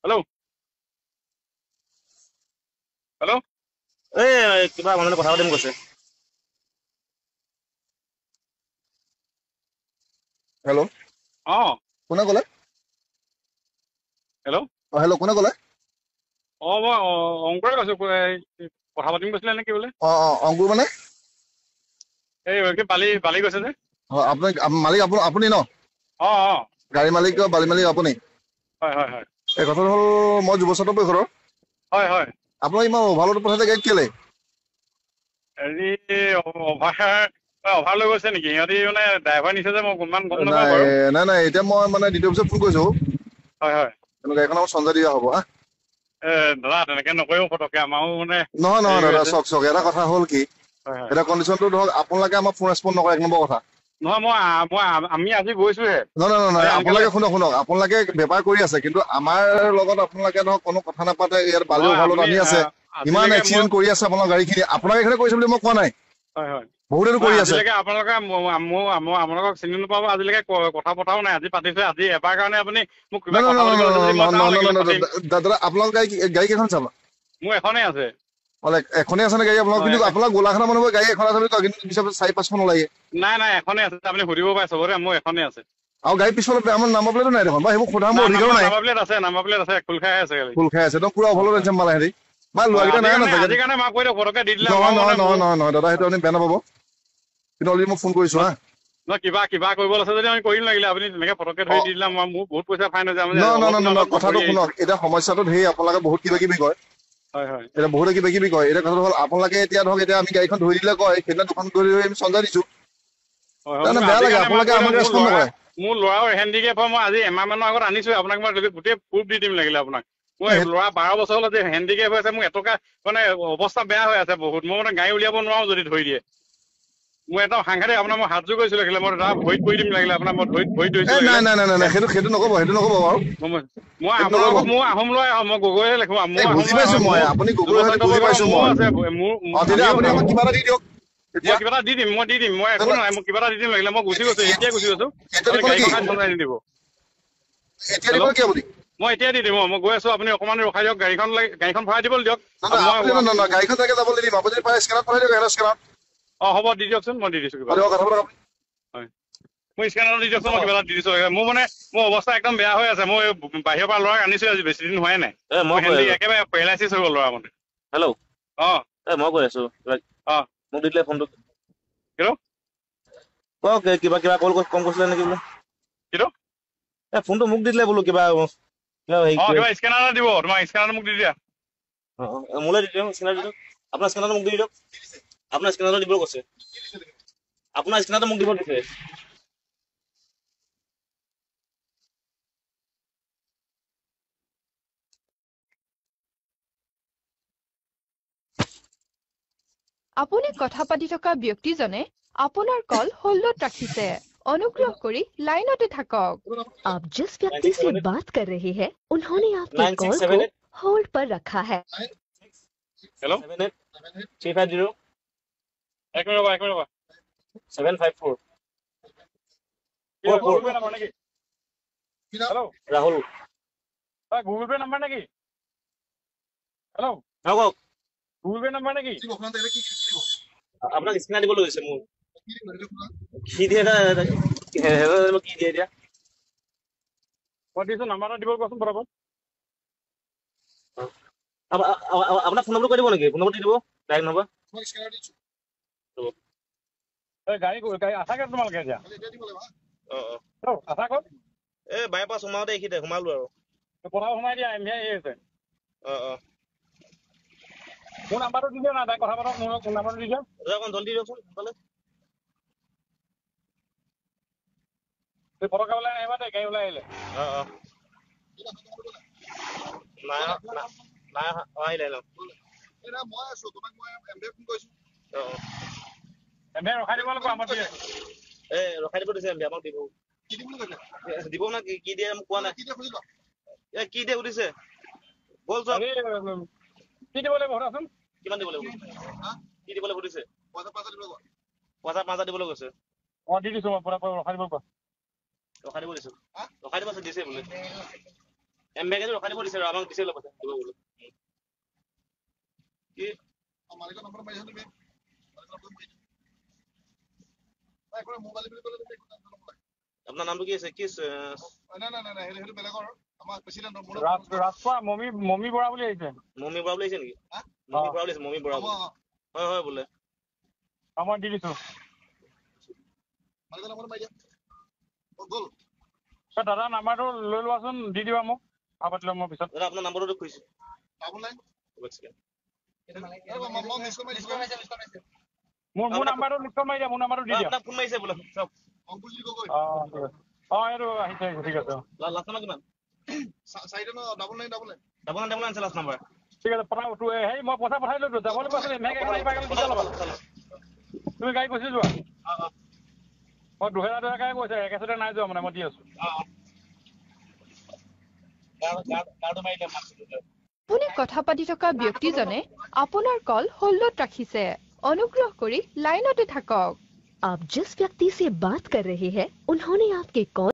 Hello' hello' এই কিবা মানুহে কথা পাতিম কৈছে। হেল্ল' অঁ কোনে ক'লে? হেল্ল' হেল্ল' কোনে ক'লে? মই অংকুৰে কৈছোঁ। কথা পাতিম কৈছিলে নে কি বোলে? অংকুৰ মানে এই বালি গৈছে যে। আপুনি মালিক আপুনি ন? অঁ গাড়ী মালিক বালি মালিক আপুনি? হয়। এই কথাটো হ'ল মই যুৱ ছাত্ৰ পৰিষদৰ। হয়। আপোনাক ইমান অভাৰলোড পঠাইছে গাড়ীত কেলে? হেৰি অভাৰ লৈ গৈছে নেকি সিহঁতি? মানে ড্ৰাইভাৰ নিছে যে মই ইমান গম নাপাওঁ বাৰু। নাই এতিয়া মই মানে দ্বিতীয় অফিচত ফোন কৰিছোঁ। হয়। গাড়ীখন আমাৰ সঞ্জয় দিয়া হ'ব হা। দাদা তেনেকে নকৰিব পটককে, আমাৰো মানে নহয় হেৰি হৈ দাদা আছে। চাওক এটা কথা হ'ল কি, হয়। এটা কণ্ডিশ্যনটো ধৰক আপোনালোকে আমাক ফোন ৰেচপণ্ড নকৰে, 1 নম্বৰ কথা। নহয় আমি আজি গৈছোহে। নহয় আনকালে আপোনালোকে শুনক আপোনালোকে বেপাৰ কৰি আছে, কিন্তু আমাৰ লগত আপোনালোকে ধৰক কোনো কথা নাপাতে। ইয়াত বালি নহয় অভাৰলোড আমি আনি আছে, ইমান আজিলৈকে এক্সিডেণ্ট কৰি আছে আপোনাৰ গাড়ীখিনি। আপোনাৰ গাড়ীখনে কৰিছে বুলি মই কোৱা নাই, হয় বহুতেতো মই কৰি আছে। আজিলৈকে আপোনালোকে আপোনালোকক চিনি নোপাব, আজিলৈকে কথা পতাও নাই। আজি পাতিছে, আজি এবাৰ কাৰণে আপুনি মোক কিবা কথা পাতিব লৈছে যদি মই যাওঁ লাগিলে পাতিম। দাদা আপোনালোকৰ গাড়ী কেইখন চাবা? মোৰ এখনেই আছে। এখনেই আছে নে গাড়ী আপোনাৰ? কিন্তু আপোনাৰ গোলাঘাটৰ মানুহৰ গাড়ী এখন আছে বুলি কয়, কিন্তু পিছত 4-5খন ওলায়ে। নাই এখনেই আছে, আপুনি সুধিব পাৰে চবৰে, মোৰ এখনেই আছে। আৰু গাড়ী পিছফালে আমাৰ নাম্বাৰ প্লেটো নাই দেখোন, বা সেইবোৰ সোধাৰ মোৰ নাই অধিকাৰো নাই। নাম্বাৰ প্লেট আছে, খোল খাই আছে গাড়ী। খোল খাই আছে একদম পুৰা অভাৰলোড আনিছে মাল সিহঁতি। লোৱাকেইটা নাই না চাগে। আজিৰ কাৰণে মাফ কৰি দিয়ক, পটককে দি দিলে নহয় দাদা, সেইটো আপুনি বেয়া নাপাব। কিন্তু অলৰেডি মই ফোন কৰিছোঁ হা। নহয় কিবা কৰিব আছে যদি আমি কৰিম লাগিলে, আপুনি তেনেকে পটককে ধৰি দি দিলে মোৰ বহুত পইচা ফাইন হৈ যায়। নহয় কথাটো শুনক, এতিয়া সমস্যাটো ধেৰ, আপোনালোকে বহুত কিবা কিবি কয়। হয়। এতিয়া বহুতে কিবা কিবি কয়। এতিয়া কথাটো হ'ল আপোনালোকে এতিয়া ধৰক, এতিয়া আমি গাড়ীখন ধৰি দিলে কয়, সেইদিনা দুখন ধৰি আমি সঞ্জয় দিছোঁ। মোক বেয়া আজিৰ লাগে, কাৰণে মাফ আপোনালোকে কৰি আমাক দিয়ক। ৰেচপণ্ড নকৰে। মোৰ ল'ৰাৰ হেণ্ডিকেপ হয়, মই আজি এমাহ মানৰ আগত আনিছোৱে। আপোনাক মই গোটেই প্ৰুফ দি দিম লাগিলে আপোনাক। মোৰ ল'ৰা 12 বছৰ হ'ল যে হেণ্ডিকেপ হৈ আছে, মোৰ এটকা মানে অৱস্থা বেয়া হৈ আছে বহুত। মই মানে গাড়ী উলিয়াব নোৱাৰো যদি ধৰি দিয়ে। মোৰ একদম সাংঘাতিক। আপোনাৰ মই হাতযোৰ কৰিছোঁ লাগিলে, মই দাদা ভৰিত পৰি দিম লাগিলে, আপোনাৰ মই ভৰিত ধৰিছোঁ লাগিলে। নাই সেইটো নক'ব বাৰু। মই সেইটো নক'ব। আপোনালোকক মোৰ আহোম ল'ৰাই হয়, মই গগৈয়ে লিখো, মোৰ আহোম বুজি ল'ৰাই পাইছো হয়। মই, মোৰ আপুনি যুৱ গগৈ হয়তো স্বাস্থ্য বুজি পৰিষদৰ পাইছো মোৰো মই। আছে, তেতিয়া আমিও আপুনি আমাক কিবা এটা দি দিয়ক। মই কিবা এটা দি দিম, মই একো নহয়, মই কিবা এটা দি দিম লাগিলে। মই গুচি গৈছোঁ, এতিয়াই গুচি গৈছোঁ। আপুনি গাড়ীখন খালি চলাই নিদিব। এতিয়া দিব হেল্ল', কি আপুনি? মই এতিয়া দি দিম। মই গৈ আছোঁ, আপুনি অকণমান ৰখাই দিয়ক। গাড়ীখন ভৰাই দিবলৈ দিয়ক। আপুনি গাড়ীখন তাকে যাব নিদিম। আপুনি পাৰে স্কেনাৰত পঠাই দিয়ক, স্কেনাৰত। হ'ব দি দিয়কচোন, মই দি দিছোঁ কিবা এটা। কথা পাতক আপুনি। হয়, মই স্কেনাৰত দি দিয়কচোন, মই কিবা এটা দি দিছোঁ। মোৰ অৱস্থা একদম বেয়া হৈ আছে। মই বাহিৰৰ পৰা ল'ৰাক আনিছোঁ, আজি বেছি দিন হোৱাই নাই। মই কৈ আছো। একেবাৰে পেৰালাইচিছ হৈ গ'ল ল'ৰা মানে। হেল্ল', মই কৈ আছো, মোক দি দিলে ফোনটো। কিবা কম কৈছিলে নেকি বোলে? ফোনটো মোক দি দিলে বোলো, কিবা কিবা স্কেনাৰ দিব, তোমাৰ স্কেনাৰটো মোক দি দিয়া। মোলৈ দি দিয়ক, স্কেনাৰ দি দিয়ক। আপোনাৰ স্কেনাৰটো মোক দি দিয়ক। আপোনাৰ স্কেনাৰটো দিব কৈছে। আপোনাৰ স্কেনাৰটো মোক দিব দিছে। আপুনি কথা পাতি থকা ব্যক্তিজনে আপোনাৰ কল হোল্ডত ৰাখিছে। অনুগ্ৰহ কৰি লাইনতে থাকক। आप जिस व्यक्ति से बात कर रहे हैं, उन्होंने आपके कॉल को होल्ड पर रखा है। হেল্ল', 78350350 এক মিনিট ৰ'বা। 754 গুগল পে নাম্বাৰ নেকি? Hello', Rahul. Google pay number নেকি? হেল্ল', কওক। গুগল পে নাম্বাৰ নেকি? আপোনাক স্কেনাৰ দিবলৈ লৈছে মোৰ। কি দিয়ে কি দিয়ে এতিয়া? মই দিছোঁ, নাম্বাৰ এটা দিব কোৱাচোন পটাপট। আপোনাৰ ফোন নম্বৰটো কৈ দিব নেকি? ফোন নম্বৰ দি দিব, ডাইৰেক্ট নম্বৰ। গাড়ী আছা ক'ত তোমালোকে এতিয়া? আছা ক'ত? বাইপাছ সোমাওঁতে এইখিনিতে সোমালো আৰু। পথাৰত সোমাই দিয়া, এমবিআই আছে। মোৰ নাম্বাৰটো দি দিয়ক না, তাই কথা পাতক। মোৰ নাম্বাৰটো দি দিয়ক। অকণ জলদি দিয়কচোন সোনকালে। ফটককে ওলাই আহিবা দেই, গাড়ী ওলাই আহিলে। নাই আহিলে ন। মই আছো, তোমাক মই এমবিআই ফোন কৰিছো। এমবিআই ৰখাই দিব লাগিব, আমাৰ দিয়ে। ৰখাই দিব দিছে এমবিআই, আমাক দিব। দিব না কি দিয়ে মোক কোৱা নাই। কি দিয়ে সুধিছে? বল যাওক। কি দিব লাগিব সোধাচোন? কিমান দিব লাগিব? কি দিবলৈ সুধিছে? পইচা 5,000 দিবলৈ কৈছে। দি দিছো, মই ৰখাই দিব কোৱা। ৰখাই দিব দিছো। ৰখাই দিব দিছে বোলে। এমবিকে ৰখাই দিব দিছে আমাক দিছে লগতে দিব বোলো কি মালিকৰ নম্বৰ মাৰিছা তুমি একবাৰ মোবাইল বুলি ক'লে তুমি আপোনাৰ নামটো কি আছে কি নাই সেইটো বেলেগৰ আমাৰ প্ৰেচিডেণ্টৰ ৰাজপা মমি বৰা বুলি আহিছে মমি বৰা বুলি আহিছে নেকি মমি বৰা বুলি আহিছে মমি বৰা হয় হয় বোলে মই দি দিছো মালিকৰ নম্বৰ মাৰি দিয়া গ'ল দাদা নাম্বাৰটো লৈ লোৱাচোন দি দিবা মোক পাতি ল'ম মই পিছত দাদা আপোনাৰ নাম্বাৰটো খুজিছো ডাবল নাইন মোৰ নাম্বাৰটো লিখ মাৰি দিয়া মোৰ নাম্বাৰটো দি দিয়া আপোনাক ফোন মাৰিছে বোলে চাওক অংকুশজি গগৈ এইটো আহিছে ঠিক আছে লাষ্ট নাম্বাৰ কিমান 4 ডাবল নাইন আছে লাষ্ট নাম্বাৰ ঠিক আছে পঠাও হেৰি মই পইচা পঠাই লৈছো যাবলৈ পাইছিলো এনেকৈ গাড়ী পাই গ'লে কেতিয়া ল'বা তুমি গাড়ী গুচি যোৱা মই 2000 কৈছে একেচতে নাই যোৱা মানে মই দি আছো আপুনি কথা পাতি থকা ব্যক্তিজনে আপোনাৰ কল হোল্ডত ৰাখিছে অনুগ্ৰহ কৰি লাইনতে থাকক आप जिस व्यक्ति से बात कर रहे हैं उन्होंने आपके कॉल